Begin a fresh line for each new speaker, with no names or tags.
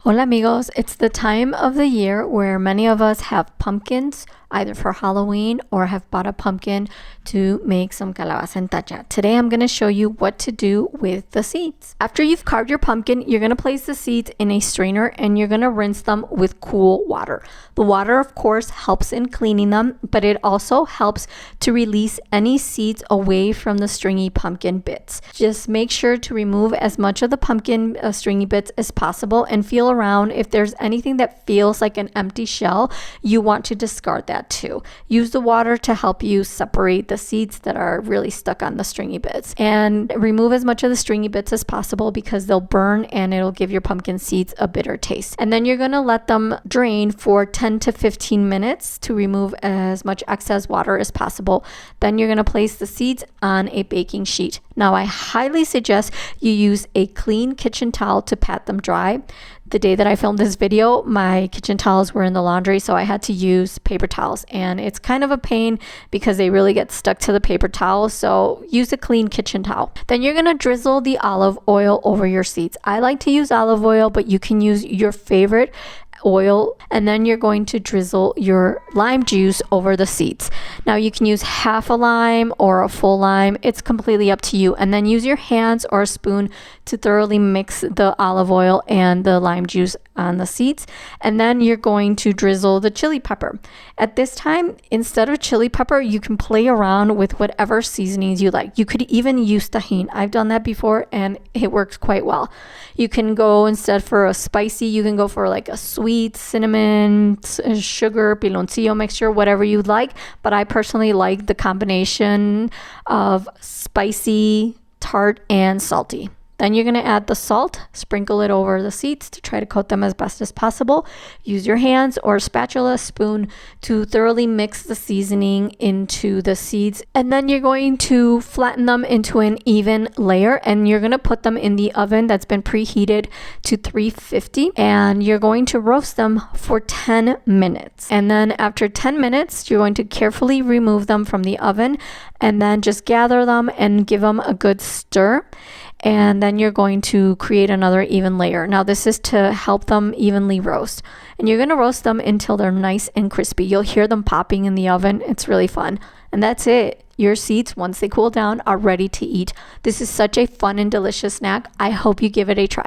Hola amigos, it's the time of the year where many of us have pumpkins either for Halloween or have bought a pumpkin to make some calabaza en tacha. Today I'm going to show you what to do with the seeds. After you've carved your pumpkin, you're going to place the seeds in a strainer and you're going to rinse them with cool water. The water of course helps in cleaning them, but it also helps to release any seeds away from the stringy pumpkin bits. Just make sure to remove as much of the pumpkin stringy bits as possible and feel around. If there's anything that feels like an empty shell, you want to discard that too. Use the water to help you separate the seeds that are really stuck on the stringy bits, and remove as much of the stringy bits as possible because they'll burn and it'll give your pumpkin seeds a bitter taste. And then you're going to let them drain for 10 to 15 minutes to remove as much excess water as possible. Then you're going to place the seeds on a baking sheet. Now I highly suggest you use a clean kitchen towel to pat them dry. The day that I filmed this video, my kitchen towels were in the laundry, so I had to use paper towels, and it's kind of a pain because they really get stuck to the paper towel, so use a clean kitchen towel. Then you're going to drizzle the olive oil over your seeds. I like to use olive oil, but you can use your favorite oil, and then you're going to drizzle your lime juice over the seeds. Now you can use half a lime or a full lime, it's completely up to you, and then use your hands or a spoon to thoroughly mix the olive oil and the lime juice on the seeds. And then you're going to drizzle the chili pepper. At this time, instead of chili pepper, you can play around with whatever seasonings you like. You could even use tahini. I've done that before and it works quite well. You can go, instead for a spicy, you can go for like a sweet cinnamon, sugar, piloncillo mixture, whatever you like. But I personally like the combination of spicy, tart, and salty. Then you're going to add the salt, sprinkle it over the seeds to try to coat them as best as possible. Use your hands or a spatula, spoon to thoroughly mix the seasoning into the seeds. And then you're going to flatten them into an even layer, and you're going to put them in the oven that's been preheated to 350, and you're going to roast them for 10 minutes. And then after 10 minutes, you're going to carefully remove them from the oven and then just gather them and give them a good stir. And then you're going to create another even layer. Now this is to help them evenly roast. And you're going to roast them until they're nice and crispy. You'll hear them popping in the oven. It's really fun. And that's it. Your seeds, once they cool down, are ready to eat. This is such a fun and delicious snack. I hope you give it a try.